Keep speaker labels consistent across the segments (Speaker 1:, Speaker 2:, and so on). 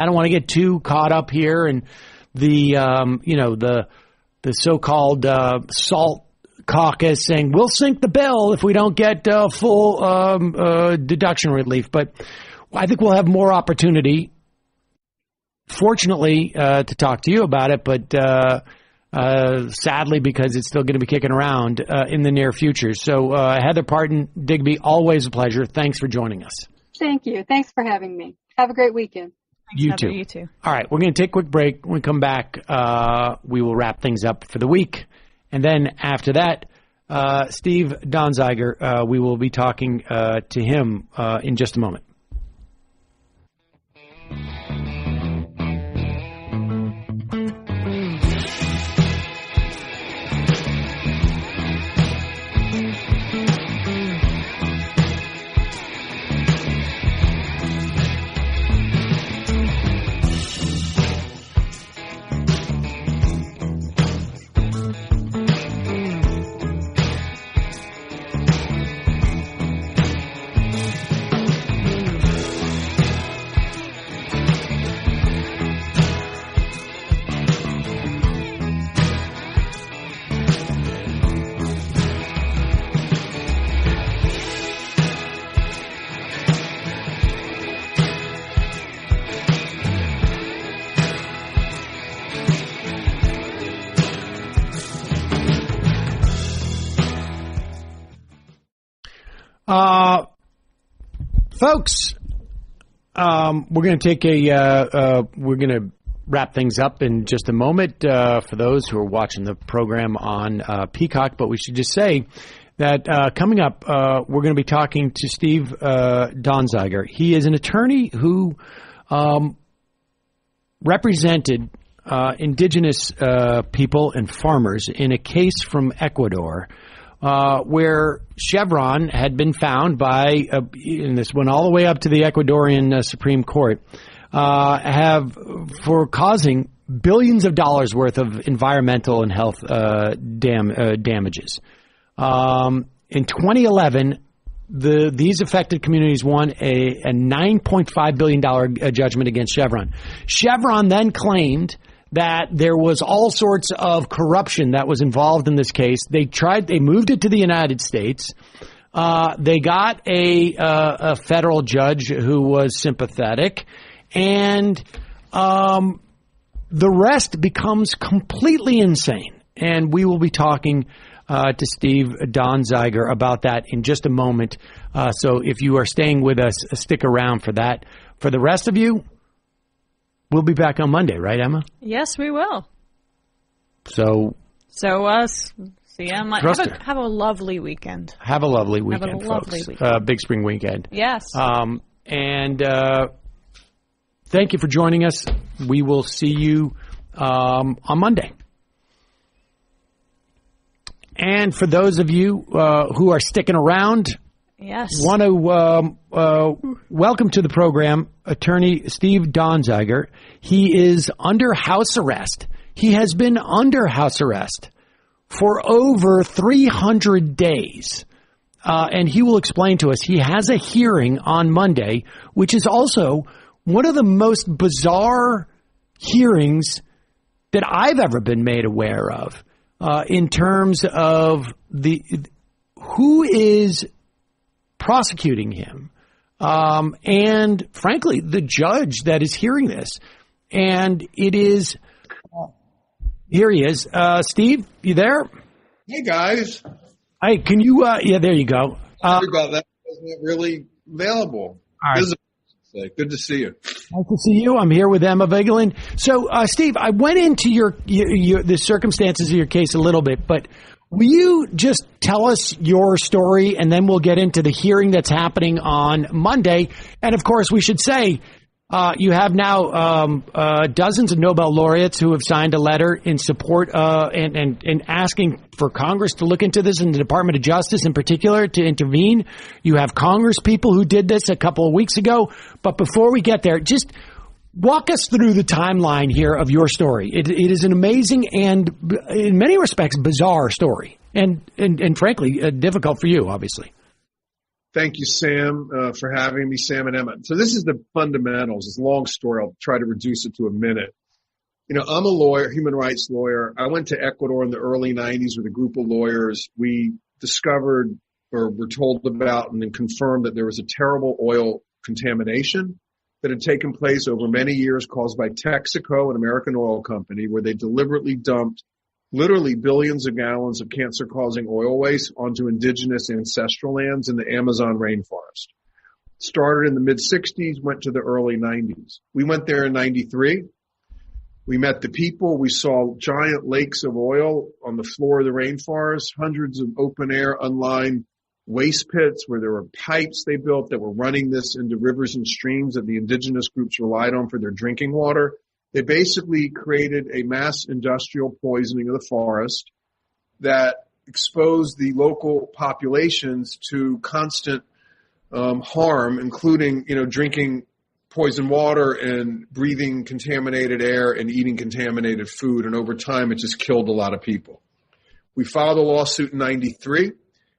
Speaker 1: I don't want to get too caught up here in the the so-called SALT caucus saying we'll sink the bill if we don't get full deduction relief. But I think we'll have more opportunity, fortunately, to talk to you about it. But sadly, because it's still going to be kicking around in the near future. So Heather Parton-Digby, always a pleasure. Thanks for joining us.
Speaker 2: Thank you. Thanks for having me. Have a great weekend.
Speaker 1: Thanks, you too.
Speaker 3: You too.
Speaker 1: All right, we're going to take a quick break. When we come back, we will wrap things up for the week. And then after that, Steve Donziger, we will be talking to him in just a moment. Folks, we're going to take we're going to wrap things up in just a moment for those who are watching the program on Peacock. But we should just say that coming up, we're going to be talking to Steve Donziger. He is an attorney who represented indigenous people and farmers in a case from Ecuador where Chevron had been found by, and this went all the way up to the Ecuadorian Supreme Court, for causing billions of dollars worth of environmental and health damages. In 2011, these affected communities won a $9.5 billion judgment against Chevron. Chevron then claimed that there was all sorts of corruption that was involved in this case. They moved it to the United States. They got a federal judge who was sympathetic, and the rest becomes completely insane. And we will be talking to Steve Donziger about that in just a moment. So if you are staying with us, stick around for that. For the rest of you, we'll be back on Monday, right, Emma?
Speaker 3: Yes, we will.
Speaker 1: So
Speaker 3: see you on Monday. Have a lovely weekend.
Speaker 1: Have a lovely weekend,
Speaker 3: have a lovely
Speaker 1: folks.
Speaker 3: Weekend.
Speaker 1: Big spring weekend.
Speaker 3: Yes.
Speaker 1: And thank you for joining us. We will see you on Monday. And for those of you who are sticking around,
Speaker 3: yes,
Speaker 1: want to welcome to the program attorney Steve Donziger. He is under house arrest. He has been under house arrest for over 300 days. And he will explain to us. He has a hearing on Monday, which is also one of the most bizarre hearings that I've ever been made aware of in terms of who is prosecuting him, and frankly, the judge that is hearing this. And it is, here he is. Steve, you there?
Speaker 4: Hey, guys.
Speaker 1: Hey, can you, yeah, there you go.
Speaker 4: Sorry about that. I wasn't really available.
Speaker 1: All right.
Speaker 4: Good to see you.
Speaker 1: Nice to see you. I'm here with Emma Vigeland. So, Steve, I went into the circumstances of your case a little bit, but will you just tell us your story, and then we'll get into the hearing that's happening on Monday? And, of course, we should say you have now dozens of Nobel laureates who have signed a letter in support and asking for Congress to look into this, and the Department of Justice in particular to intervene. You have Congress people who did this a couple of weeks ago. But before we get there, just walk us through the timeline here of your story. It is an amazing and, in many respects, bizarre story, and frankly, difficult for you, obviously.
Speaker 4: Thank you, Sam, for having me, Sam and Emma. So this is the fundamentals. It's a long story. I'll try to reduce it to a minute. I'm a lawyer, human rights lawyer. I went to Ecuador in the early 90s with a group of lawyers. We discovered or were told about and then confirmed that there was a terrible oil contamination that had taken place over many years caused by Texaco, an American oil company, where they deliberately dumped literally billions of gallons of cancer-causing oil waste onto indigenous ancestral lands in the Amazon rainforest. Started in the mid-'60s, went to the early 90s. We went there in 93. We met the people. We saw giant lakes of oil on the floor of the rainforest, hundreds of open-air, unlined waste pits where there were pipes they built that were running this into rivers and streams that the indigenous groups relied on for their drinking water. They basically created a mass industrial poisoning of the forest that exposed the local populations to constant harm, including, drinking poison water and breathing contaminated air and eating contaminated food. And over time, it just killed a lot of people. We filed a lawsuit in 93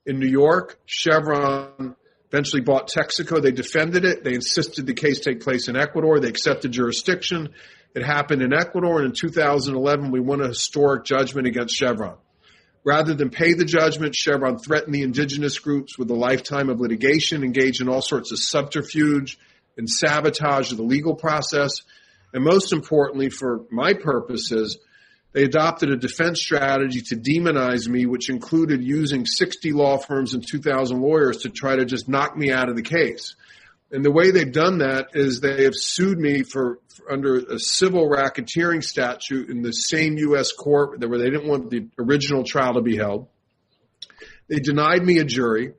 Speaker 4: in New York. Chevron eventually bought Texaco. They defended it. They insisted the case take place in Ecuador. They accepted jurisdiction. It happened in Ecuador, and in 2011, we won a historic judgment against Chevron. Rather than pay the judgment, Chevron threatened the indigenous groups with a lifetime of litigation, engaged in all sorts of subterfuge and sabotage of the legal process. And most importantly, for my purposes, they adopted a defense strategy to demonize me, which included using 60 law firms and 2,000 lawyers to try to just knock me out of the case. And the way they've done that is they have sued me for under a civil racketeering statute in the same U.S. court where they didn't want the original trial to be held. They denied me a jury.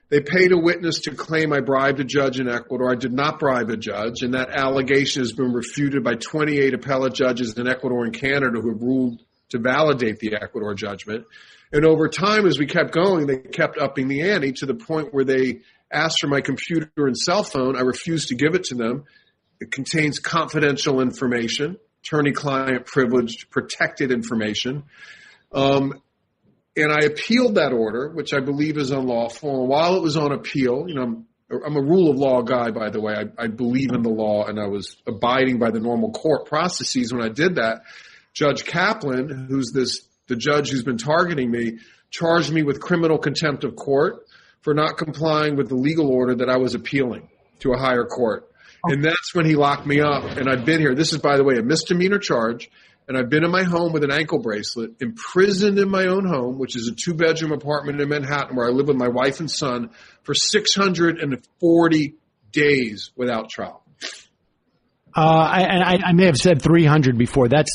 Speaker 4: They paid a witness to claim I bribed a judge in Ecuador. I did not bribe a judge, and that allegation has been refuted by 28 appellate judges in Ecuador and Canada who have ruled to validate the Ecuador judgment. And over time, as we kept going, they kept upping the ante to the point where they asked for my computer and cell phone. I refused to give it to them. It contains confidential information, attorney-client privileged, protected information. And I appealed that order, which I believe is unlawful. And while it was on appeal, I'm a rule of law guy, by the way. I believe in the law, and I was abiding by the normal court processes when I did that. Judge Kaplan, who's the judge who's been targeting me, charged me with criminal contempt of court for not complying with the legal order that I was appealing to a higher court. And that's when he locked me up. And I've been here. This is, by the way, a misdemeanor charge. And I've been in my home with an ankle bracelet, imprisoned in my own home, which is a 2-bedroom apartment in Manhattan where I live with my wife and son, for 640 days without trial.
Speaker 1: I may have said 300 before. That's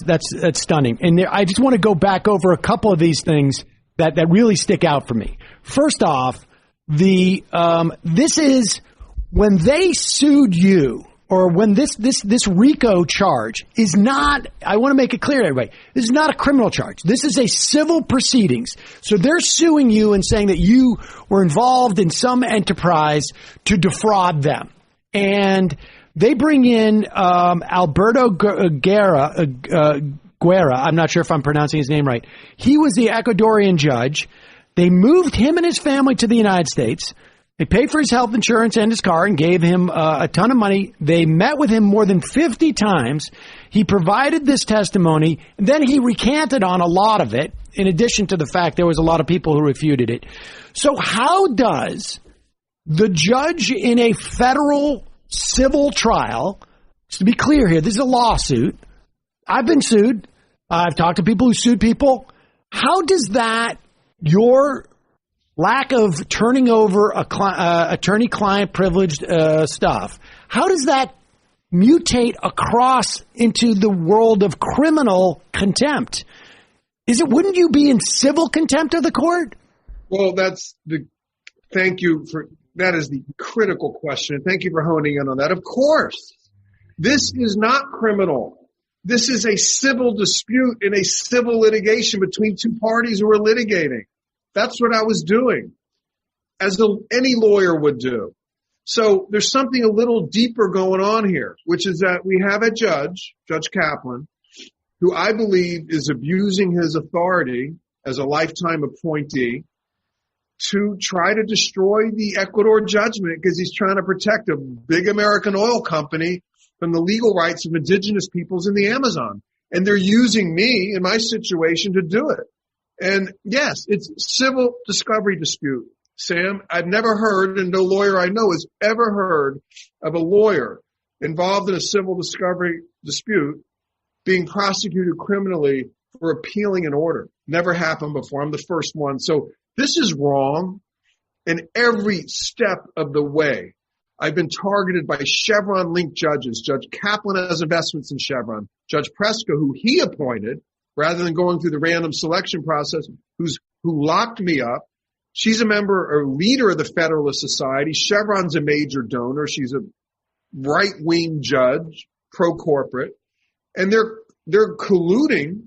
Speaker 1: stunning. And I just want to go back over a couple of these things that really stick out for me. First off, this is when they sued you, or when this RICO charge is not, I want to make it clear to everybody, this is not a criminal charge. This is a civil proceedings. So they're suing you and saying that you were involved in some enterprise to defraud them. And they bring in Alberto Guerra, I'm not sure if I'm pronouncing his name right. He was the Ecuadorian judge. They moved him and his family to the United States. They paid for his health insurance and his car and gave him a ton of money. They met with him more than 50 times. He provided this testimony, and then he recanted on a lot of it, in addition to the fact there was a lot of people who refuted it. So how does the judge in a federal civil trial, just to be clear here, this is a lawsuit. I've been sued. I've talked to people who sued people. How does that, your lack of turning over attorney-client privileged stuff, how does that mutate across into the world of criminal contempt? Wouldn't you be in civil contempt of the court?
Speaker 4: Well, thank you for, that is the critical question. Thank you for honing in on that. Of course, this is not criminal. This is a civil dispute in a civil litigation between two parties who are litigating. That's what I was doing, as any lawyer would do. So there's something a little deeper going on here, which is that we have a judge, Judge Kaplan, who I believe is abusing his authority as a lifetime appointee to try to destroy the Ecuador judgment because he's trying to protect a big American oil company from the legal rights of indigenous peoples in the Amazon. And they're using me in my situation to do it. And yes, it's civil discovery dispute. Sam, I've never heard, and no lawyer I know has ever heard of a lawyer involved in a civil discovery dispute being prosecuted criminally for appealing an order. Never happened before. I'm the first one. So this is wrong. And every step of the way, I've been targeted by Chevron-linked judges. Judge Kaplan has investments in Chevron. Judge Preska, who he appointed, rather than going through the random selection process, who locked me up. She's a member or leader of the Federalist Society. Chevron's a major donor. She's a right-wing judge, pro-corporate. And they're colluding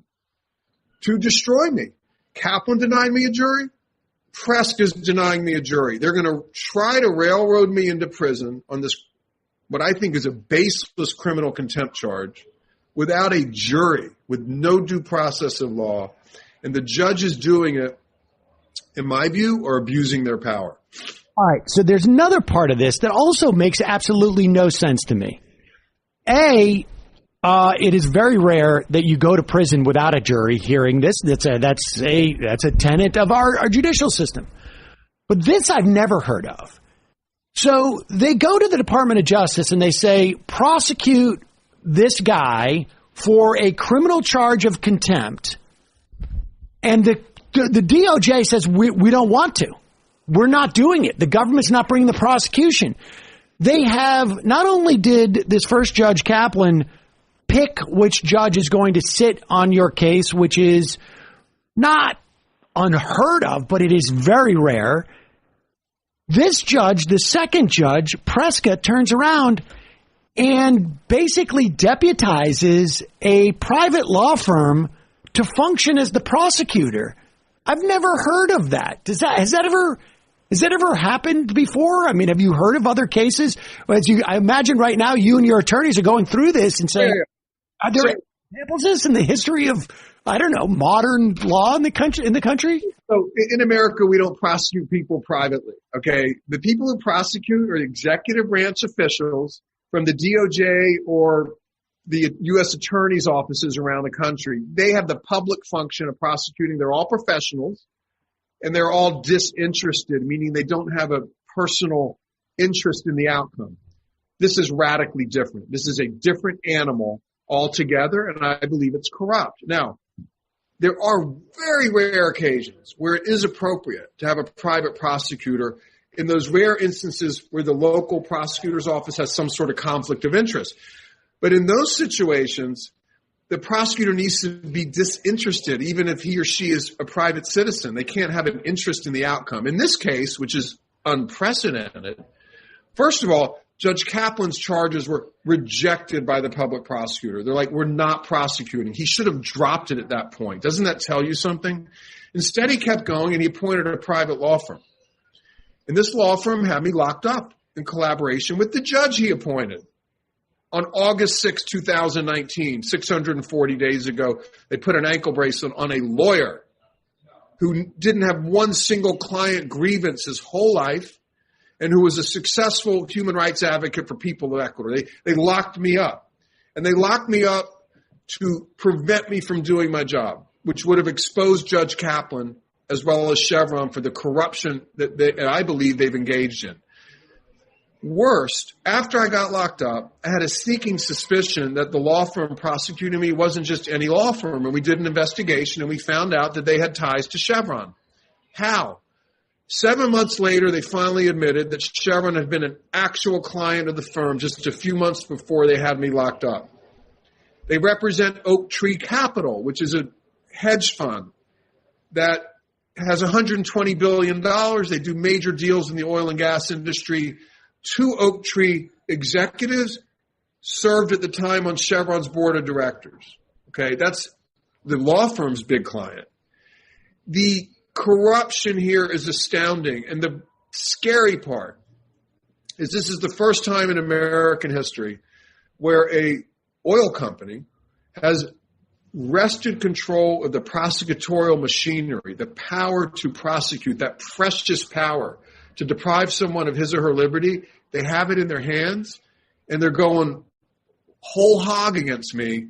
Speaker 4: to destroy me. Kaplan denied me a jury. Preska's denying me a jury. They're going to try to railroad me into prison on this, what I think is a baseless criminal contempt charge, without a jury, with no due process of law. And the judges doing it, in my view, are abusing their power.
Speaker 1: All right. So there's another part of this that also makes absolutely no sense to me. It is very rare that you go to prison without a jury hearing this. That's a tenet of our judicial system. But this I've never heard of. So they go to the Department of Justice and they say, prosecute this guy for a criminal charge of contempt. And the DOJ says, we don't want to. We're not doing it. The government's not bringing the prosecution. They have, not only did this first Judge Kaplan pick which judge is going to sit on your case, which is not unheard of, but it is very rare. This judge, the second judge, Preska, turns around and basically deputizes a private law firm to function as the prosecutor. I've never heard of that. Has that ever happened before? I mean, have you heard of other cases? I imagine right now you and your attorneys are going through this and saying, are there examples of this in the history of, I don't know, modern law in the country?
Speaker 4: So in America, we don't prosecute people privately. Okay. The people who prosecute are executive branch officials from the DOJ or the U.S. attorney's offices around the country. They have the public function of prosecuting. They're all professionals and they're all disinterested, meaning they don't have a personal interest in the outcome. This is radically different. This is a different animal altogether, and I believe it's corrupt. Now, there are very rare occasions where it is appropriate to have a private prosecutor in those rare instances where the local prosecutor's office has some sort of conflict of interest. But in those situations, the prosecutor needs to be disinterested, even if he or she is a private citizen. They can't have an interest in the outcome. In this case, which is unprecedented, first of all, Judge Kaplan's charges were rejected by the public prosecutor. They're like, we're not prosecuting. He should have dropped it at that point. Doesn't that tell you something? Instead, he kept going and he appointed a private law firm. And this law firm had me locked up in collaboration with the judge he appointed. On August 6, 2019, 640 days ago, they put an ankle bracelet on a lawyer who didn't have one single client grievance his whole life, and who was a successful human rights advocate for people of Ecuador. They locked me up. And they locked me up to prevent me from doing my job, which would have exposed Judge Kaplan as well as Chevron for the corruption that I believe they've engaged in. Worst, after I got locked up, I had a sneaking suspicion that the law firm prosecuting me wasn't just any law firm, and we did an investigation, and we found out that they had ties to Chevron. How? 7 months later, they finally admitted that Chevron had been an actual client of the firm just a few months before they had me locked up. They represent Oak Tree Capital, which is a hedge fund that has $120 billion. They do major deals in the oil and gas industry. 2 Oak Tree executives served at the time on Chevron's board of directors. Okay, that's the law firm's big client. The corruption here is astounding. And the scary part is this is the first time in American history where a oil company has wrested control of the prosecutorial machinery, the power to prosecute, that precious power to deprive someone of his or her liberty. They have it in their hands, and they're going whole hog against me